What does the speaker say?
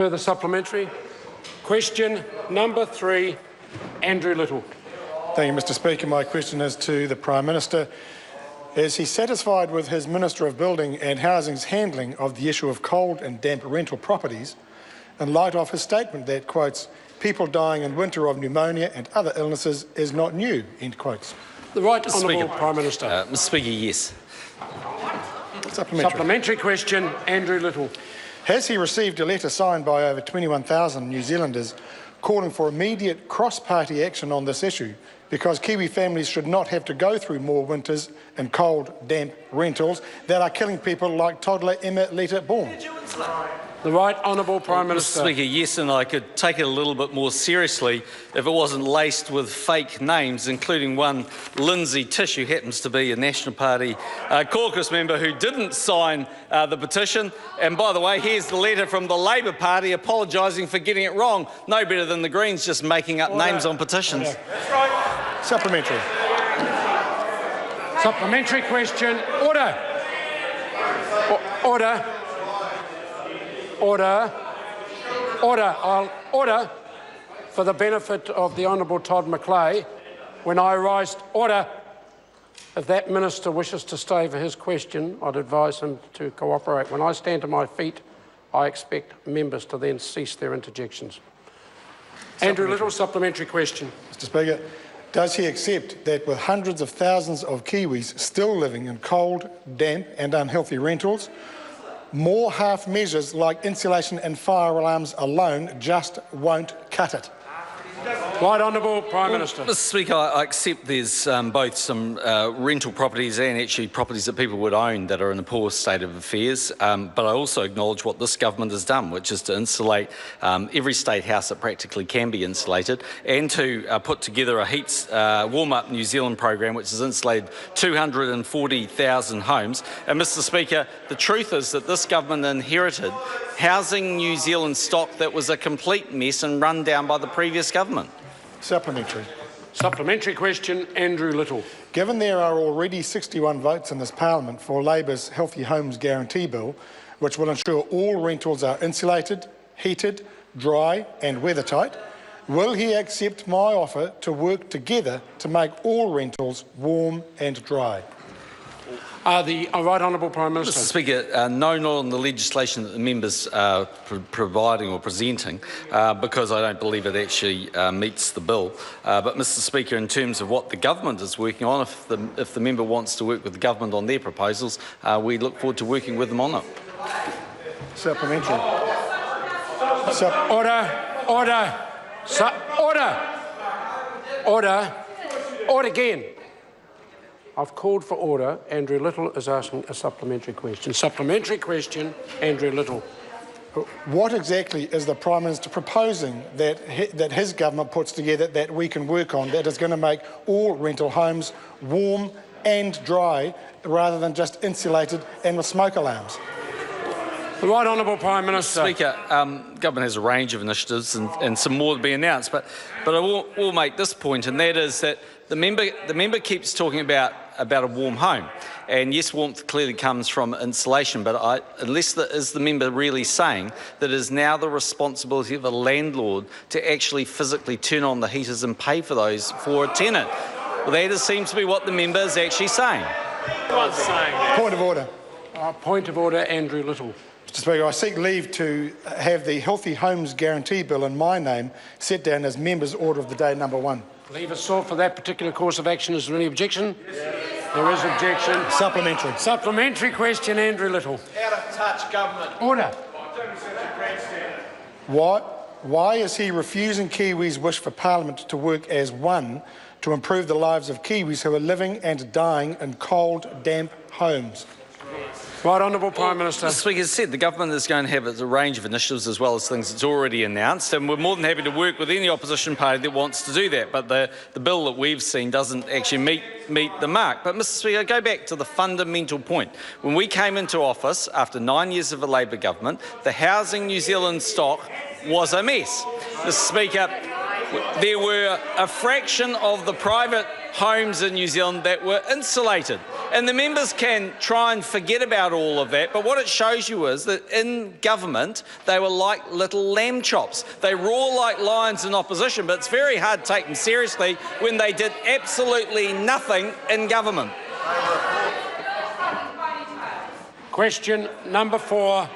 Further supplementary. Question number 3, Andrew Little. Thank you, Mr Speaker. My question is to the Prime Minister. Is he satisfied with his Minister of Building and Housing's handling of the issue of cold and damp rental properties in light of his statement that, quotes, people dying in winter of pneumonia and other illnesses is not new, end quotes? The Right Honourable Prime Minister. Mr Speaker, yes. Supplementary question, Andrew Little. Has he received a letter signed by over 21,000 New Zealanders calling for immediate cross-party action on this issue, because Kiwi families should not have to go through more winters in cold, damp rentals that are killing people like toddler Emma Leta Bourne? The Right Honourable Prime Minister. Mr Speaker, yes, and I could take it a little bit more seriously if it wasn't laced with fake names, including one Lindsay Tish, who happens to be a National Party caucus member who didn't sign the petition. And by the way, here's the letter from the Labor Party apologising for getting it wrong. No better than the Greens just making up names on petitions. That's right. Supplementary. Supplementary question. Order. Order. Order. Order. I'll order for the benefit of the Honourable Todd McLeay. When I rise, order. If that minister wishes to stay for his question, I'd advise him to cooperate. When I stand to my feet, I expect members to then cease their interjections. Andrew Little, supplementary question. Mr Speaker, does he accept that with hundreds of thousands of Kiwis still living in cold, damp and unhealthy rentals, more half measures like insulation and fire alarms alone just won't cut it? Right Honourable Prime Minister. Mr Speaker, I accept there's both some rental properties and actually properties that people would own that are in a poor state of affairs, but I also acknowledge what this government has done, which is to insulate every state house that practically can be insulated, and to put together a Heats Warm Up New Zealand program which has insulated 240,000 homes. And Mr Speaker, the truth is that this government inherited Housing New Zealand stock that was a complete mess and run down by the previous government. Supplementary. Supplementary question, Andrew Little. Given there are already 61 votes in this Parliament for Labor's Healthy Homes Guarantee Bill, which will ensure all rentals are insulated, heated, dry and weathertight, will he accept my offer to work together to make all rentals warm and dry? The Right Honourable Prime Minister. Mr Speaker, no, not on the legislation that the members are providing or presenting, because I don't believe it actually meets the bill. But Mr Speaker, in terms of what the government is working on, if the member wants to work with the government on their proposals, we look forward to working with them on it. Supplementary. Order. Order. Order. Order. Order again. I've called for order. Andrew Little is asking a supplementary question. Supplementary question, Andrew Little. What exactly is the Prime Minister proposing that his government puts together that we can work on that is going to make all rental homes warm and dry rather than just insulated and with smoke alarms? The Right Honourable Prime Minister. Speaker, government has a range of initiatives and some more to be announced, but I will make this point, and that is that the member keeps talking about a warm home, and yes, warmth clearly comes from insulation, but is the member really saying that it is now the responsibility of a landlord to actually physically turn on the heaters and pay for those for a tenant? Well, that seems to be what the member is actually saying. Point of order. Point of order, Andrew Little. Mr Speaker, I seek leave to have the Healthy Homes Guarantee Bill in my name set down as Members' Order of the Day number 1. Leave is sought for that particular course of action. Is there any objection? Yes. There is objection. Supplementary. Supplementary question, Andrew Little. Out of touch, government. Order. Why is he refusing Kiwis' wish for Parliament to work as one to improve the lives of Kiwis who are living and dying in cold, damp homes? Right Honourable Prime Minister. Mr Speaker, as said, the government is going to have a range of initiatives as well as things it's already announced, and we're more than happy to work with any opposition party that wants to do that. But the bill that we've seen doesn't actually meet the mark. But Mr Speaker, I go back to the fundamental point. When we came into office after 9 years of a Labor government, the Housing New Zealand stock was a mess. Mr Speaker, there were a fraction of the private homes in New Zealand that were insulated. And the members can try and forget about all of that, but what it shows you is that in government, they were like little lamb chops. They roar like lions in opposition, but it's very hard to take them seriously when they did absolutely nothing in government. Question number 4.